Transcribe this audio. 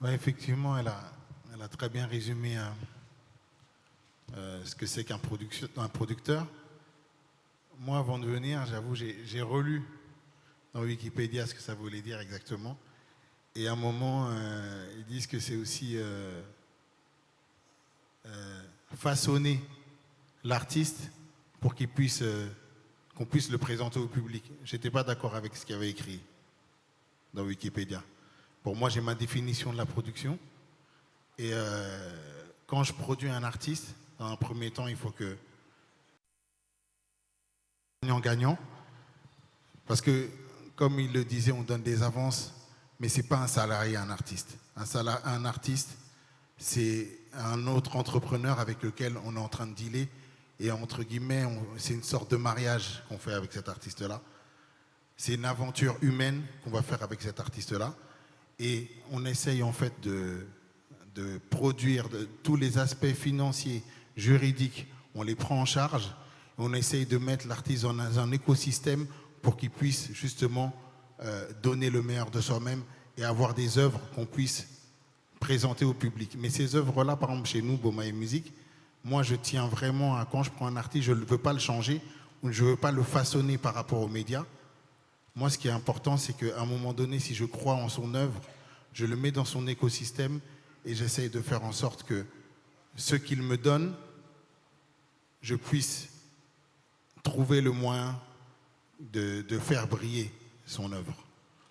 Ouais, effectivement, elle a très bien résumé ce que c'est qu'un producteur. Moi, avant de venir, j'avoue, j'ai relu dans Wikipédia ce que ça voulait dire exactement. Et à un moment, ils disent que c'est aussi façonner l'artiste pour qu'on puisse le présenter au public. Je n'étais pas d'accord avec ce qu'il y avait écrit dans Wikipédia. Pour moi, j'ai ma définition de la production. Et quand je produis un artiste, dans un premier temps, il faut que gagnant-gagnant. Parce que, comme il le disait, on donne des avances, mais ce n'est pas un salarié, un artiste. Un artiste, c'est un autre entrepreneur avec lequel on est en train de dealer. Et entre guillemets, c'est une sorte de mariage qu'on fait avec cet artiste-là. C'est une aventure humaine qu'on va faire avec cet artiste-là. Et on essaye en fait de produire tous les aspects financiers, juridiques, on les prend en charge. On essaye de mettre l'artiste dans un écosystème pour qu'il puisse justement donner le meilleur de soi-même et avoir des œuvres qu'on puisse présenter au public. Mais ces œuvres-là, par exemple chez nous, Bomaye Musique, moi je tiens vraiment à, quand je prends un artiste, je ne veux pas le changer ou je ne veux pas le façonner par rapport aux médias. Moi, ce qui est important, c'est qu'à un moment donné, si je crois en son œuvre, je le mets dans son écosystème et j'essaye de faire en sorte que ce qu'il me donne, je puisse trouver le moyen de faire briller son œuvre.